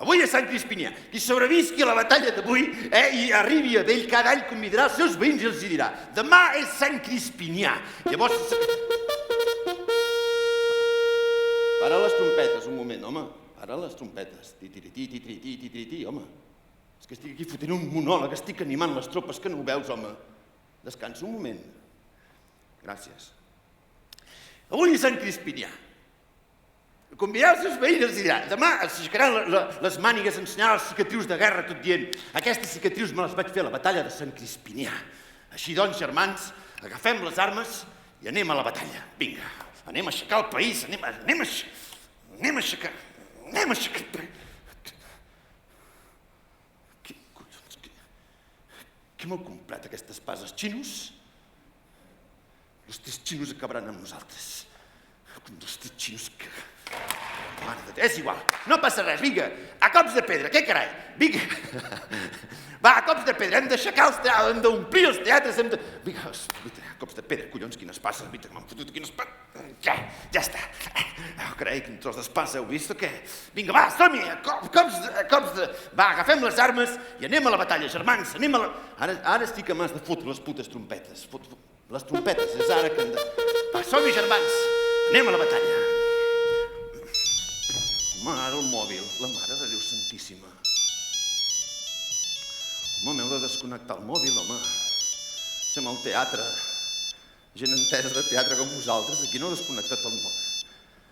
Avui a Sant Crispinià, qui sobrevisqui a la batalla d'avui i arribi a vell, cada any convidarà els seus veïns i els dirà: demà és Sant Crispinià. Llavors... Para les trompetes, un moment, home. Para les trompetes. Ti-ti-ti-ti-ti-ti-ti-ti, home. És que estic aquí fotent un monòleg, estic animant les tropes, que no ho veus, home. Descansa un moment. Gràcies. Avui a Sant Crispinià. Convidar els seus veïns i els dirà: demà s'aixecaran les mànigues, ensenyaran les cicatrius de guerra, tot dient: aquestes cicatrius me les vaig fer a la batalla de Sant Crispinià. Així doncs, germans, agafem les armes i anem a la batalla. Vinga, anem a aixecar el país, anem a aixecar el país. Què m'ho comprat, aquestes espases? Xinos? Els tres xinos acabaran amb nosaltres. Els tres xinos que... És igual, no passa res, vinga, a cops de pedra, què carai? Vinga, va, a cops de pedra, hem d'aixecar els teatres, hem d'omplir els teatres, hem de... Vinga, a cops de pedra, collons, quines passes, que m'han fotut quines passes... Ja està. Oh, carai, quin tros d'espasa, heu vist o què? Vinga, va, som-hi, a cops de... Va, agafem les armes i anem a la batalla, germans, anem a la... Ara estic a mans de fotre les putes trompetes. Les trompetes, és ara que hem de... Va, som-hi, germans, anem a la batalla. Home, ara el mòbil, la mare de Déu Santíssima. Home, m'heu de desconnectar el mòbil, home. Estem al teatre. Gent entesa de teatre com vosaltres, aquí no heu desconnectat el mòbil.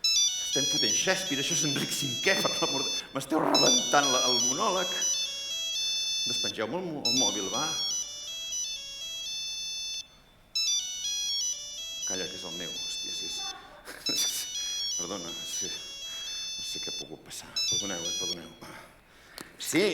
Estem fotent Shakespeare, això és Enric V, per l'amor de... M'esteu rebentant el monòleg. Despengeu-me el mòbil, va. Calla, que és el meu, hòstia, sí. Perdona, sí. No sé què ha pogut passar. Perdoneu. Sí.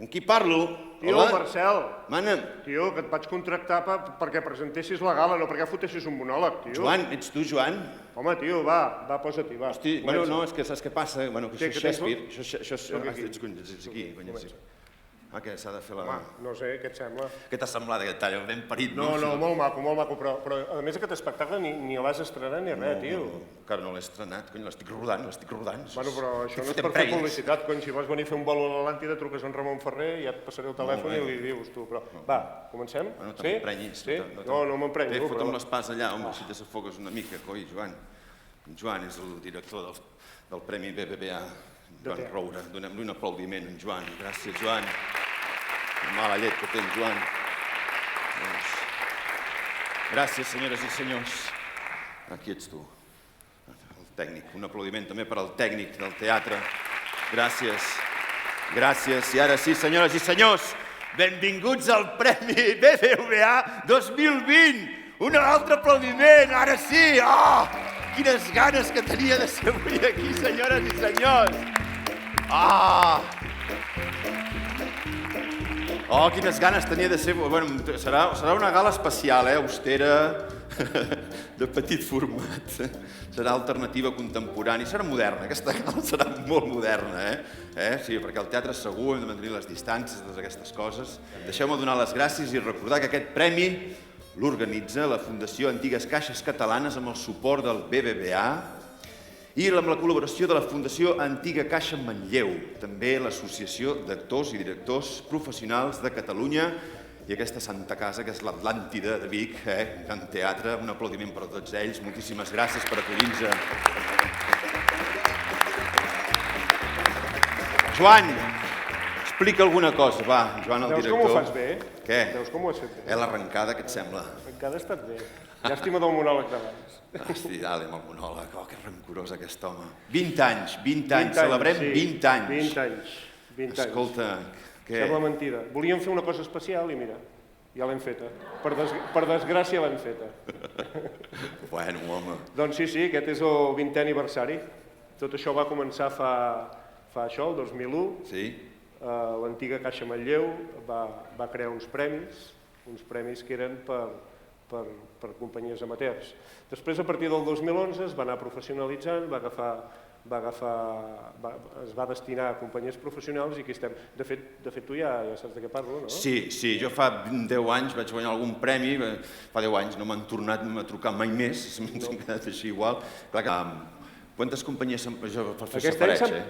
Amb qui parlo? Tio, Hola? Marcel. Mana'm. Tio, que et vaig contractar perquè presentessis la gala, no perquè fotessis un monòleg, tio. Joan, ets tu, Joan? Home, tio, va, posa-t'hi, va. Hosti, bueno, no, és que saps què passa? Bueno, que això és Shakespeare. Això és... Ets aquí, conyes. Ah, que s'ha de fer la... Home, no sé, què et sembla? Què t'ha semblat aquest tall? Ben parit, no? No, molt maco, però a més aquest espectacle ni l'has estrenat ni res, tio. Encara no l'he estrenat, cony, l'estic rodant. Bueno, però això no és per fer publicitat, cony, si vols venir a fer un vol a l'Atlàntida truques en Ramon Ferrer i ja et passaré el telèfon i li dius tu, però... Va, comencem? No t'emprenyis. Sí? No m'emprenyo. Fota'm l'espàs allà, home, si t'assafogues una mica, coi, Joan. Joan és el director del Premi BBVA, Joan Roura. Donem-li un aplaudiment, en Joan. Gràcies, Joan. Mala llet que tens, Joan. Gràcies, senyores i senyors. Aquí ets tu, el tècnic. Un aplaudiment també per al tècnic del teatre. Gràcies. I ara sí, senyores i senyors, benvinguts al Premi BBVA 2020. Un altre aplaudiment, ara sí. Oh, quines ganes que tenia de ser avui aquí, senyores i senyors. Oh, quines ganes tenia de ser... Bueno, serà una gala especial, austera, de petit format. Serà alternativa contemporània, serà moderna, aquesta gala serà molt moderna, Sí, perquè el teatre segur, hem de mantenir les distàncies, totes aquestes coses. Deixeu-me donar les gràcies i recordar que aquest premi l'organitza la Fundació Antigues Caixes Catalanes amb el suport del BBVA i amb la col·laboració de la Fundació Antiga Caixa Manlleu, també l'Associació d'Actors i Directors Professionals de Catalunya i aquesta santa casa que és l'Atlàntida de Vic, gran teatre. Un aplaudiment per a tots ells. Moltíssimes gràcies per acollir-nos. Joan, explica alguna cosa, va, Joan, el director. Veus com ho fas bé? Què? Veus com ho has fet bé? L'arrencada, què et sembla? Encara ha estat bé. Llàstima del monòleg d'abans. Hosti, dale, amb el monòleg. Oh, que rancorós aquest home. 20 anys, celebrem 20 anys. 20 anys. Escolta, què? Sembla mentida. Volíem fer una cosa especial i mira, ja l'hem feta. Per desgràcia l'hem feta. Bueno, home. Doncs sí, aquest és el 20è aniversari. Tot això va començar fa això, el 2001. Sí. L'antiga Caixa Manlleu va crear uns premis que eren per companyies amateurs. Després, a partir del 2011, es va anar professionalitzant, es va destinar a companyies professionals i aquí estem. De fet, tu ja saps de què parlo, no? Sí, jo fa 10 anys vaig guanyar algun premi, fa 10 anys no m'han tornat a trucar mai més, m'han quedat així igual. Clar que Quantes companyies s'han presentat? Per fer Aquest any safareig,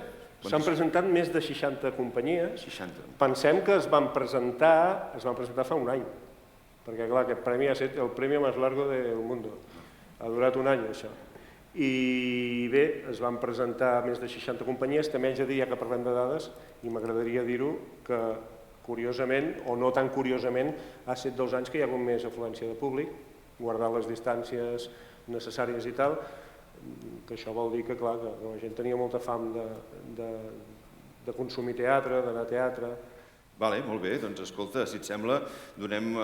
s'han presentat més de 60 companyies. 60. Pensem que es van presentar fa un any, perquè clar, aquest premi ha estat el premi més largo del món. Ha durat un any, això. I bé, es van presentar més de 60 companyies. També haig de dir, ja que parlem de dades, i m'agradaria dir-ho, que curiosament, o no tan curiosament, ha estat 2 anys que hi ha hagut més afluència de públic, guardar les distàncies necessàries i tal, que això vol dir que, clar, que la gent tenia molta fam de consumir teatre, d'anar a teatre. Vale, molt bé, doncs escolta, si et sembla, donem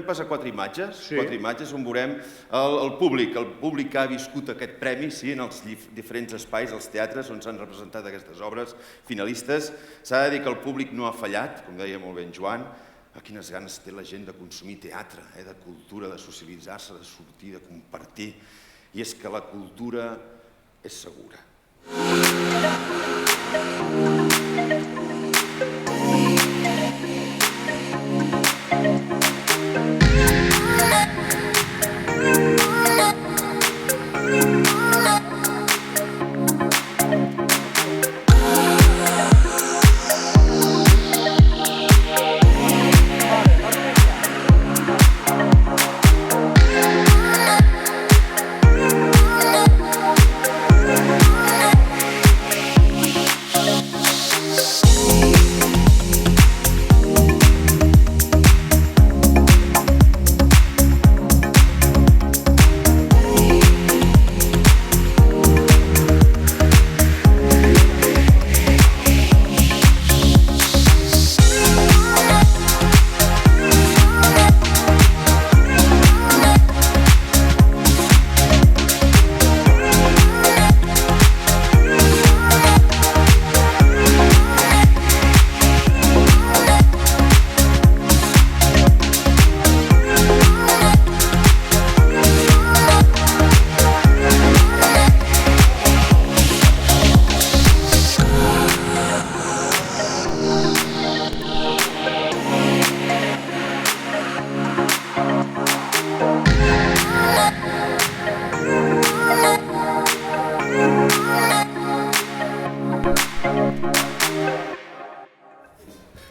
pas a 4 imatges, Sí. 4 imatges on veurem el públic que ha viscut aquest premi, sí, en els diferents espais, els teatres on s'han representat aquestes obres finalistes. S'ha de dir que el públic no ha fallat, com deia molt bé en Joan. Quines ganes té la gent de consumir teatre, de cultura, de socialitzar-se, de sortir, de compartir. I és que la cultura és segura.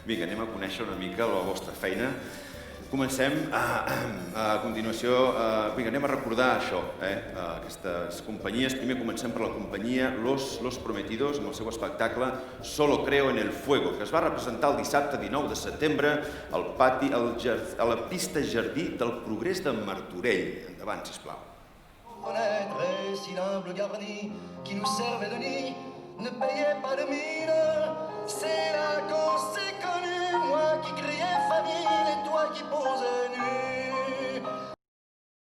Vinga, anem a conèixer una mica la vostra feina. Comencem a continuació, vinga, anem a recordar això, aquestes companyies. Primer comencem per la companyia Los Prometidos amb el seu espectacle Solo Creo en el Fuego, que es va representar el dissabte 19 de setembre al pati, a la pista jardí del Progrés de Martorell. Endavant, sisplau. Fenêtre si l'humble garni qui nous servait de nid ne payait pas de mine. C'est là qu'on s'est connus, moi qui criais famine et toi qui posais nu.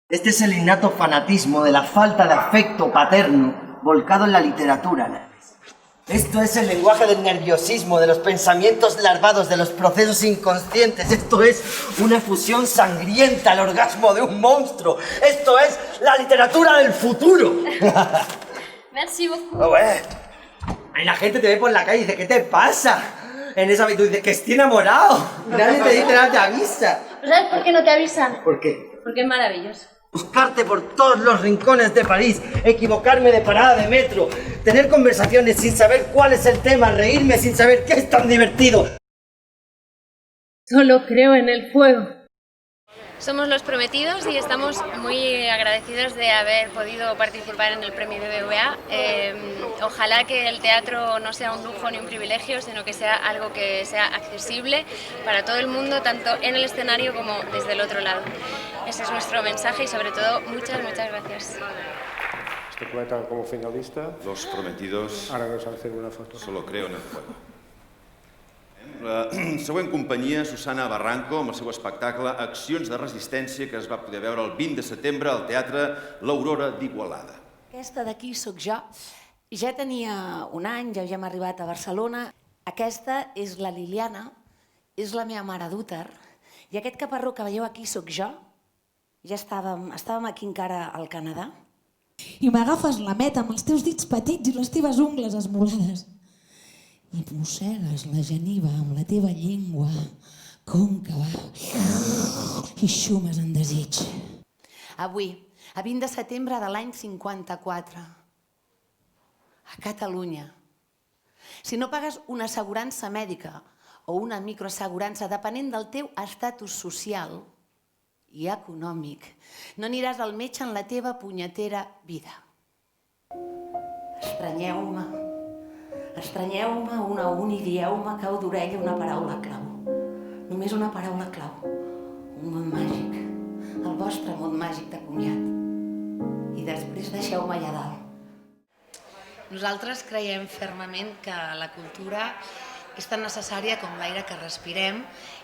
Este es el innato fanatismo de la falta de afecto paterno volcado en la literatura. Esto es el lenguaje del nerviosismo, de los pensamientos larvados, de los procesos inconscientes. Esto es una fusión sangrienta, el orgasmo de un monstruo. Esto es la literatura del futuro. Merci beaucoup. Oh, Ahí la gente te ve por la calle y dice, ¿qué te pasa? En esa tú dices que estoy enamorado. Nadie te dice nada, te avisa. ¿Sabes por qué no te avisan? ¿Por qué? Porque es maravilloso. Buscarte por todos los rincones de París, equivocarme de parada de metro, tener conversaciones sin saber cuál es el tema, reírme sin saber qué es tan divertido. Solo creo en el fuego. Somos Los Prometidos y estamos muy agradecidos de haber podido participar en el premio BBVA. Ojalá que el teatro no sea un lujo ni un privilegio, sino que sea algo que sea accesible para todo el mundo, tanto en el escenario como desde el otro lado. Ese es nuestro mensaje y sobre todo muchas gracias. Este poeta como finalista. Los Prometidos. Ara nos han de fer una foto. Solo Creo en el Fuego. La següent companyia, Susana Barranco, amb el seu espectacle Accions de Resistència, que es va poder veure el 20 de setembre al Teatre L'Aurora d'Igualada. Aquesta d'aquí sóc jo. Ja tenia un any, ja havíem arribat a Barcelona. Aquesta és la Liliana, és la meva mare d'úter, i aquest caparró que veieu aquí sóc jo. Ja estàvem aquí encara al Canadà. I m'agafes la meta amb els teus dits petits i les teves ungles esmolades. I mossegues la geniva amb la teva llengua còncava i xumes en desig. Avui, a 20 de setembre de l'any 54. a Catalunya. Si no pagues una assegurança mèdica o una microassegurança depenent del teu estatus social i econòmic, no aniràs al metge en la teva punyetera vida. Estranyeu-me un a un i dieu-me cau d'orella una paraula clau. Només una paraula clau. Un món màgic. El vostre món màgic de comiat. I després deixeu-me allà dalt. Nosaltres creiem fermament que la cultura és tan necessària com l'aire que respirem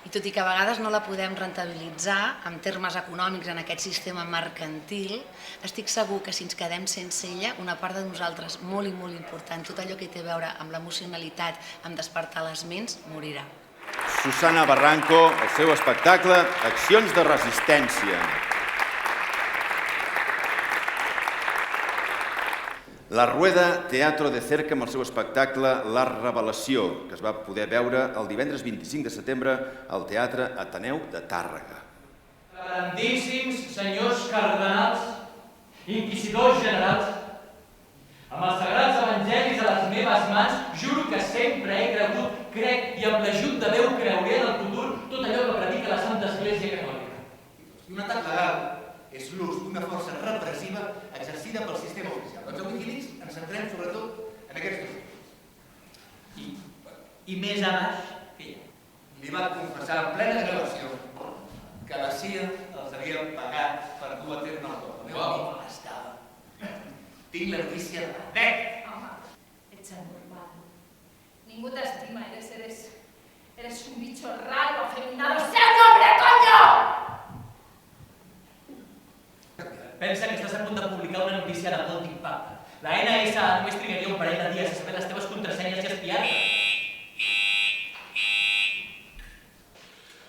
i tot i que a vegades no la podem rentabilitzar en termes econòmics en aquest sistema mercantil, estic segur que si ens quedem sense ella, una part de nosaltres molt i molt important, tot allò que té a veure amb l'emocionalitat, amb despertar les ments, morirà. Susana Barranco, el seu espectacle Accions de resistència. La Rueda Teatro de Cerca amb el seu espectacle La Revelació, que es va poder veure el divendres 25 de setembre al Teatre Ateneu de Tàrrega. Grandíssims senyors cardenals, inquisidors generals, amb els sagrats evangelis a les meves mans, juro que sempre he cregut, crec i amb l'ajut de Déu creuré en el futur tot allò que predica la Santa Església Catòlica. I un atac legal és l'ús d'una força repressiva exercida pel sistema oficial. Doncs a Wikileaks ens centrem sobretot en aquests dos. I més a baix, què hi ha? Li va confessar en plena gravació que la CIA els havia pagat per dur a terme el cop. El meu amic estava. Tinc la notícia de... Home, ets anormal. Ningú t'estima, eres un bicho raro, afeminado. ¡Sé un hombre, coño! Pensa que estàs a punt de publicar una notícia de molt impacte. La NSA només trigaria un parell de dies a saber les teves contrasenyes i espiar-te.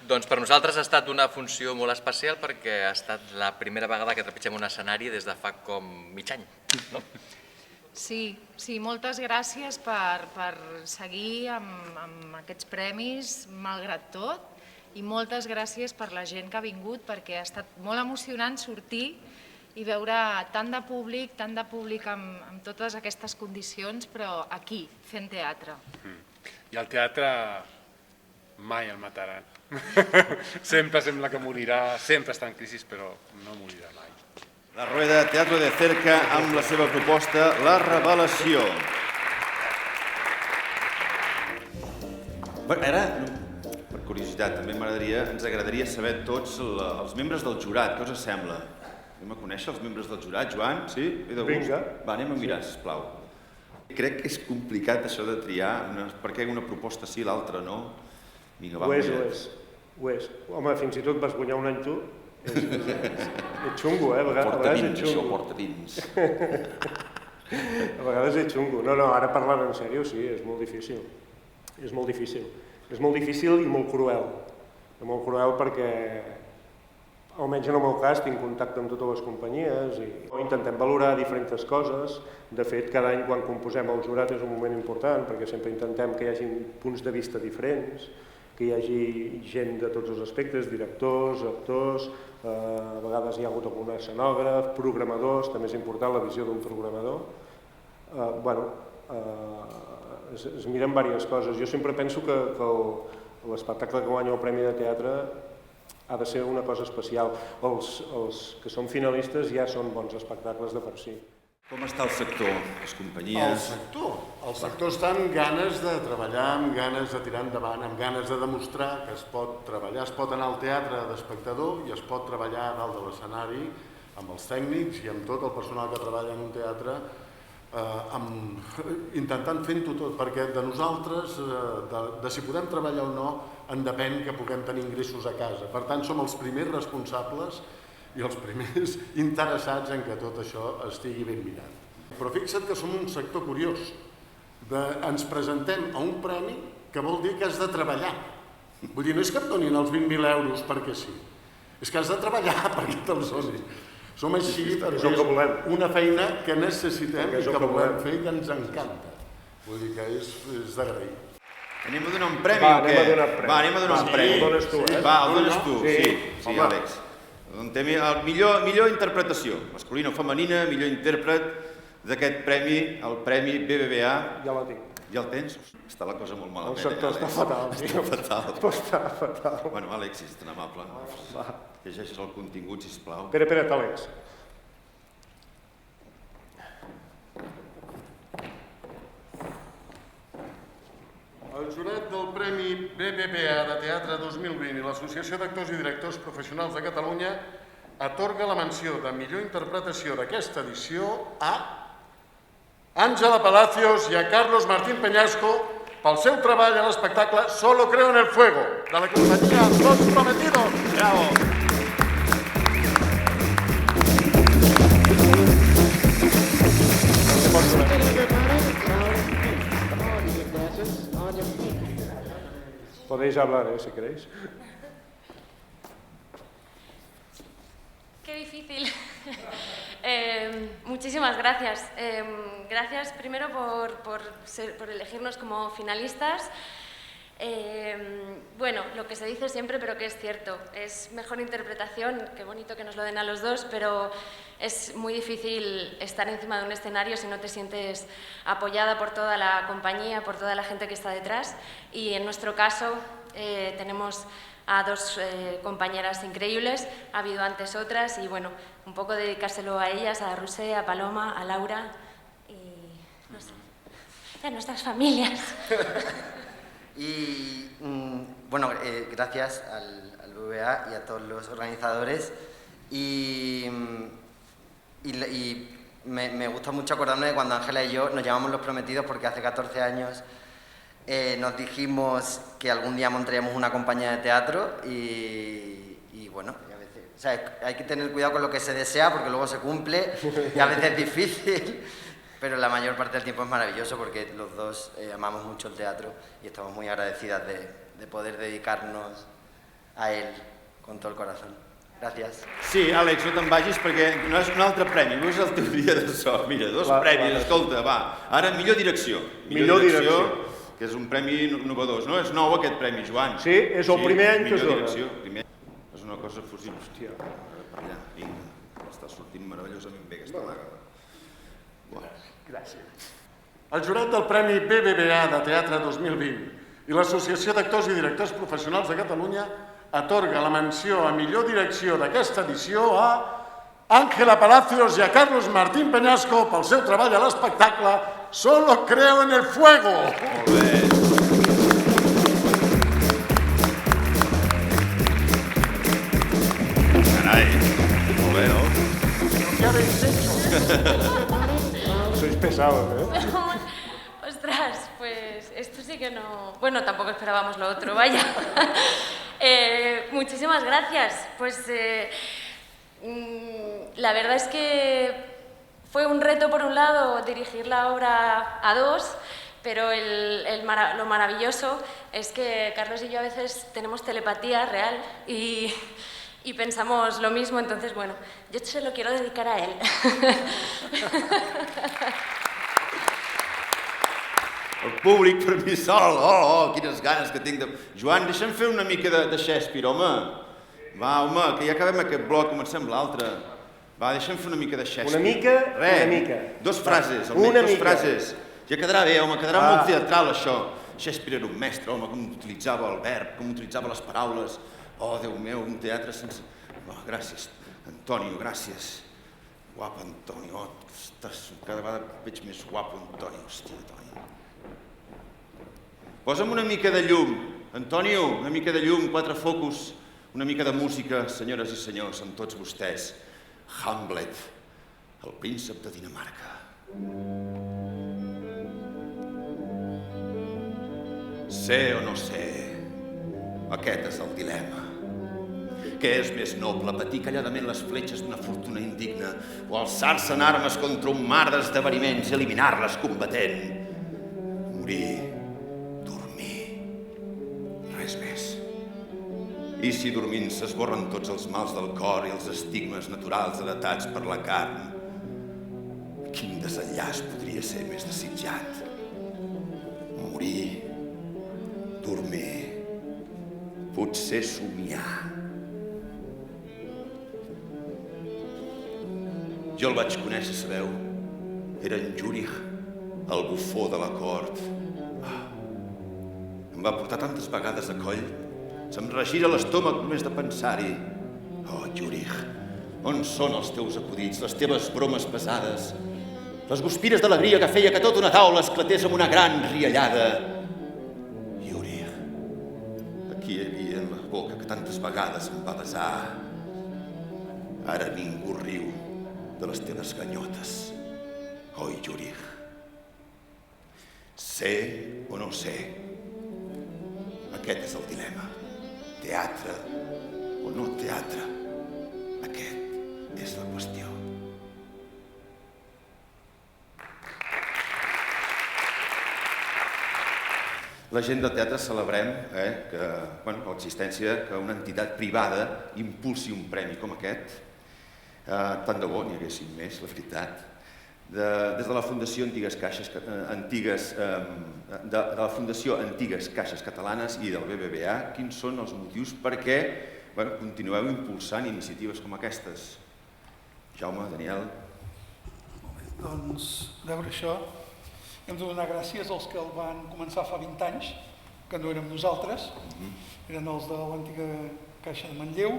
Doncs per nosaltres ha estat una funció molt especial perquè ha estat la primera vegada que trepitgem un escenari des de fa com mig any. Sí, moltes gràcies per seguir amb aquests premis, malgrat tot, i moltes gràcies per la gent que ha vingut perquè ha estat molt emocionant sortir i veure tant de públic amb totes aquestes condicions, però aquí, fent teatre. I el teatre mai el mataran. Sempre sembla que morirà, sempre està en crisi, però no morirà mai. La Rueda Teatro de Cerca amb la seva proposta La Revelació. Ara, per curiositat, també ens agradaria saber tots els membres del jurat. Què us sembla? Anem a conèixer els membres del jurat, Joan? Sí? Vinga. Va, anem a mirar, sisplau. Crec que és complicat això de triar, perquè una proposta sí, l'altra no. Ho és. Home, fins i tot vas guanyar un any tu. És xungo, a vegades és xungo. Porta dins. A vegades és xungo. No, ara parlant en sèrio, sí, és molt difícil. És molt difícil i molt cruel. Molt cruel perquè, almenys en el meu cas, tinc contacte amb totes les companyies i intentem valorar diferents coses. De fet, cada any quan composem el jurat és un moment important perquè sempre intentem que hi hagi punts de vista diferents, que hi hagi gent de tots els aspectes, directors, actors, a vegades hi ha hagut algun escenògraf, programadors, també és important la visió d'un programador. Es miren diverses coses. Jo sempre penso que l'espectacle que guanya el Premi de Teatre ha de ser una cosa especial. Els que són finalistes ja són bons espectacles de per si. Com està el sector, les companyies? El sector està amb ganes de treballar, amb ganes de tirar endavant, amb ganes de demostrar que es pot treballar. Es pot anar al teatre d'espectador i es pot treballar a dalt de l'escenari amb els tècnics i amb tot el personal que treballa en un teatre, intentant fent-ho tot, perquè de nosaltres, de si podem treballar o no, en depèn que puguem tenir ingressos a casa. Per tant, som els primers responsables i els primers interessats en que tot això estigui ben mirat. Però fixa't que som un sector curiós. Ens presentem a un premi que vol dir que has de treballar. Vull dir, no és que et donin els 20.000 euros perquè sí, és que has de treballar perquè te'ls donin. Som així perquè és una feina que necessitem i que volem fer i que ens encanta. Vull dir que és d'agrair. Anem a donar un premi o què? Va, anem a donar un premi. El dones tu, eh? Va, el dones tu, sí, Àlex. Millor interpretació, masculina o femenina, millor intèrpret, d'aquest premi, el Premi BBVA. Ja la tinc. Ja el tens? Està la cosa molt malament. El sector està fatal, tio. Està fatal. Està fatal. Bueno, Àlex, si ets tan amable, llegeixes el contingut, sisplau. Espera't, Àlex. El jurat del Premi BBVA de Teatre 2020 i l'Associació d'Actors i Directors Professionals de Catalunya atorga la menció de millor interpretació d'aquesta edició a Ángela Palacios i a Carlos Martín Peñasco pel seu treball a l'espectacle Solo creo en el fuego, de la companyia Los Prometidos. Bravo! Podéis hablar, si queréis. Qué difícil. Muchísimas gracias. Gracias primero por elegirnos como finalistas. Bueno, lo que se dice siempre, pero que es cierto, es mejor interpretación, qué bonito que nos lo den a los dos, pero es muy difícil estar encima de un escenario si no te sientes apoyada por toda la compañía, por toda la gente que está detrás. Y en nuestro caso tenemos a dos compañeras increíbles, ha habido antes otras y bueno, un poco dedicárselo a ellas, a Rusé, a Paloma, a Laura y no sé, a nuestras familias. Y bueno, gracias al BBVA y a todos los organizadores y me gusta mucho acordarme de cuando Ángela y yo nos llamamos Los Prometidos porque hace 14 años nos dijimos que algún día montaríamos una compañía de teatro y bueno, a veces, o sea, hay que tener cuidado con lo que se desea porque luego se cumple y a veces es difícil. Pero la mayor parte del tiempo es maravilloso porque los dos amamos mucho el teatro y estamos muy agradecidas de poder dedicarnos a él con todo el corazón. Gràcies. Sí, Àlex, no te'n vagis perquè no és un altre premi, no és el teu dia de sort. Mira, dos premis, escolta, va. Ara, millor direcció. Millor direcció, que és un premi innovador. No és nou aquest premi, Joan. Sí, és el primer any que es dona. És una cosa fusible. Hòstia, allà, vinga, està sortint meravellosament bé aquesta vaga. Gràcies. El jurat del Premi BBVA de Teatre 2020 i l'Associació d'Actors i Directors Professionals de Catalunya atorga la menció a millor direcció d'aquesta edició a Ángela Palacios i a Carlos Martín Peñasco pel seu treball a l'espectacle Solo creo en el fuego. Molt bé. Carai, molt bé, no? ¿Qué habéis hecho? Sois pesados, ¿eh? Ostras, pues esto sí que no... Bueno, tampoco esperábamos lo otro, vaya. Muchísimas gracias. Pues la verdad es que fue un reto, por un lado, dirigir la obra a dos, pero lo maravilloso es que Carlos y yo a veces tenemos telepatía real y pensamos lo mismo, entonces, bueno, yo se lo quiero dedicar a él. El públic per mi sol, quines ganes que tinc de... Joan, deixa'm fer una mica de Shakespeare, home. Va, home, que ja acabem aquest bloc, comencem l'altre. Va, deixa'm fer una mica de Shakespeare. Una mica, una mica. Dos frases, almenys dos frases. Ja quedarà bé, home, quedarà molt teatral, això. Shakespeare era un mestre, home, com utilitzava el verb, com utilitzava les paraules. Oh, Déu meu, un teatre sense... Oh, gràcies, Antonio, gràcies. Guapo, Antonio. Ostres, cada vegada veig més guapo, Antonio. Hòstia, Antonio. Posa'm una mica de llum, Antonio, una mica de llum, 4 focus, una mica de música, senyores i senyors, amb tots vostès. Hamlet, el príncep de Dinamarca. Sé o no sé, aquest és el dilema. Què és més noble, patir calladament les fletxes d'una fortuna indigna o alçar-se en armes contra un mar d'esdeveniments i eliminar-les combatent? Morir, dormir, res més. I si dormint s'esborren tots els mals del cor i els estigmes naturals heretats per la carn, quin desenllaç podria ser més desitjat? Morir, dormir, potser somiar. Jo el vaig conèixer, sabeu, Era en Jurij, el bufó de la cort. Em va portar tantes vegades a coll. Se'm regira l'estómac només de pensar-hi. Oh, Jurij, on són els teus acudits, les teves bromes pesades? Les guspires d'alegria que feia que tota una taula esclatés amb una gran riallada. Jurij, aquí hi havia en la boca que tantes vegades em va besar. Ara ningú riu de les teves ganyotes. Oi, Jurij? Sé o no sé? Aquest és el dilema. Teatre o no teatre? Aquest és la qüestió. La gent de teatre celebrem l'existència que una entitat privada impulsi un premi com aquest. Tant de bo n'hi haguessin més, la veritat. Des de la Fundació Antigues Caixes Catalanes i del BBVA, quins són els motius per què continueu impulsant iniciatives com aquestes? Jaume, Daniel? Doncs, veure això, hem de donar gràcies als que el van començar fa 20 anys, que no érem nosaltres, eren els de l'antiga Caixa de Manlleu,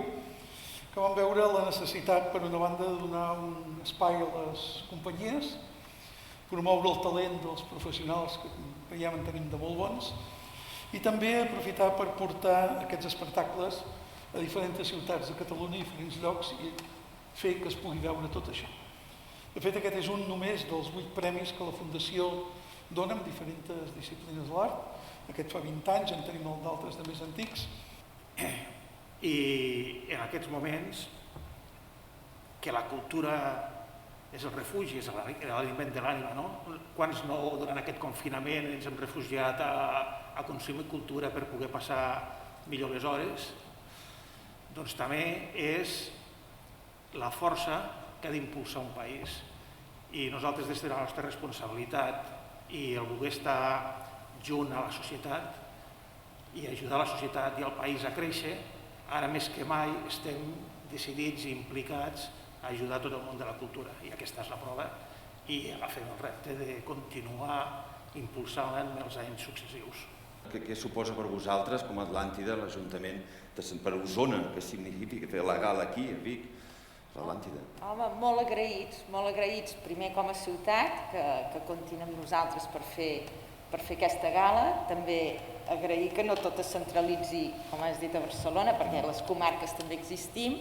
que van veure la necessitat, per una banda, de donar un espai a les companyies, promoure el talent dels professionals que veiem en tenim de molt bons, i també aprofitar per portar aquests espectacles a diferents ciutats de Catalunya, a diferents llocs, i fer que es pugui veure tot això. De fet, aquest és un només dels 8 premis que la Fundació dona en diferents disciplines de l'art. Aquest fa 20 anys, en tenim d'altres de més antics. I en aquests moments que la cultura és el refugi, és l'aliment de l'ànima, no? Quants no durant aquest confinament ens hem refugiat a consumir cultura per poder passar millor les hores? Doncs també és la força que ha d'impulsar un país. I nosaltres, des de la nostra responsabilitat i el voler estar junt a la societat i ajudar la societat i el país a créixer, ara més que mai estem decidits i implicats a ajudar tot el món de la cultura. I aquesta és la prova i agafem el repte de continuar impulsant els anys successius. Què suposa per vosaltres, com a Atlàntida, l'Ajuntament per Osona, que significa fer la gala aquí, a Vic, l'Atlàntida? Home, molt agraïts, primer com a ciutat, que comptin amb nosaltres per fer aquesta gala, també agrair que no tot es centralitzi, com has dit, a Barcelona, perquè a les comarques també existim,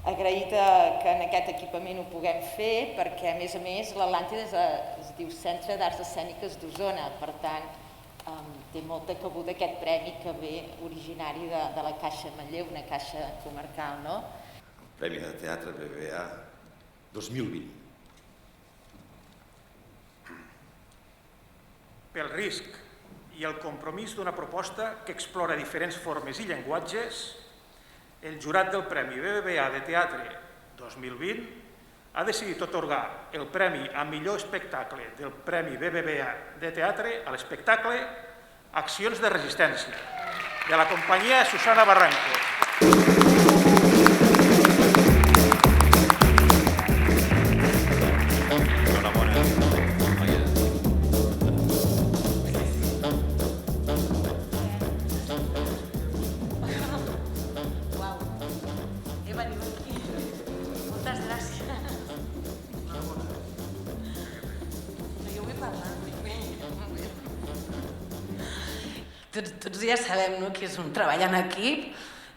agrair que en aquest equipament ho puguem fer, perquè a més l'Atlàntida es diu Centre d'Arts Escèniques d'Osona, per tant té molta cabuda aquest premi que ve originari de la Caixa de Manlleu, una caixa comarcal, no? Premi de Teatre BBVA 2020. Pel risc i el compromís d'una proposta que explora diferents formes i llenguatges, el jurat del Premi BBVA de Teatre 2020 ha decidit atorgar el Premi a millor espectacle del Premi BBVA de Teatre a l'espectacle Accions de Resistència, de la companyia Susana Barranco. Tots ja sabem que és un treball en equip.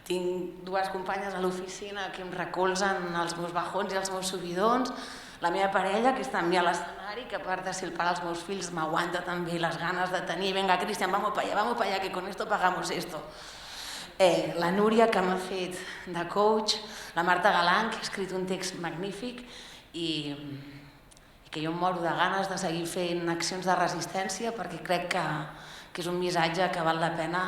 Tinc dues companyes a l'oficina que em recolzen els meus bajons i els meus subidons. La meva parella, que està amb mi a l'escenari, que a part de ser el pare dels meus fills, m'aguanta també les ganes de tenir «Venga, Cristian, vamos para allá, que con esto pagamos esto». La Núria, que m'ha fet de coach, la Marta Galán, que ha escrit un text magnífic i que jo em moro de ganes de seguir fent accions de resistència perquè crec que és un missatge que val la pena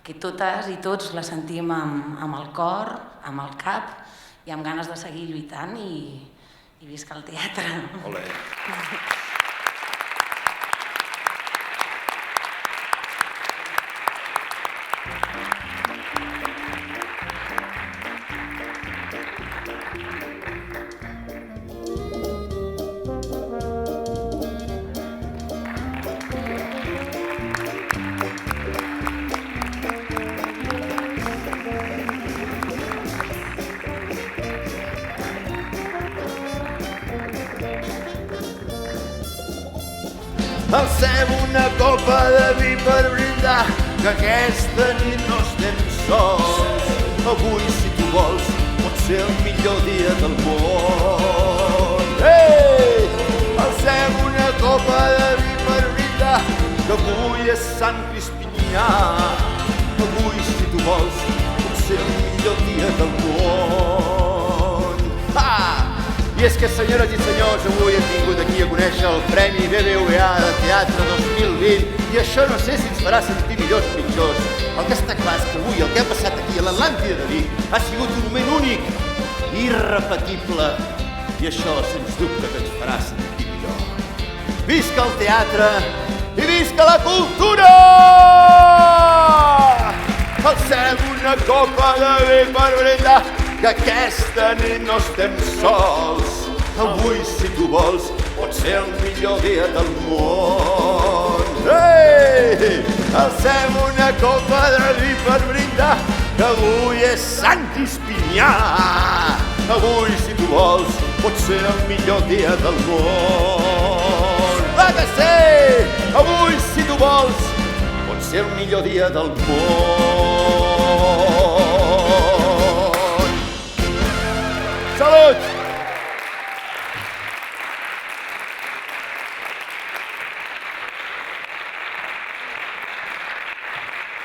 que totes i tots la sentim amb el cor, amb el cap i amb ganes de seguir lluitant i visca el teatre. Olé. Alcem una copa de vi per brindar, que aquesta nit no estem sols. Avui, si tu vols, pot ser el millor dia del món. Ei! Alcem una copa de vi per brindar, que avui és Sant Crispinià. Avui, si tu vols, pot ser el millor dia del món. I és que, senyores i senyors, avui hem vingut aquí a conèixer el Premi BBVA de Teatre 2020 i això no sé si ens farà sentir millors o pitjors. El que està clar és que avui el que ha passat aquí a l'Atlàntida de Vic ha sigut un moment únic, irrepetible, i això, sens dubte, que ens farà sentir millor. Visca el teatre i visca la cultura! Alcem una copa de vi per brindar, que aquesta nit no estem sols. Avui, si tu vols, pot ser el millor dia del món. Ei! Alcem una copa de vi per brindar, que avui és Sant Crispinià. Avui, si tu vols, pot ser el millor dia del món. Va que sí! Avui, si tu vols, pot ser el millor dia del món.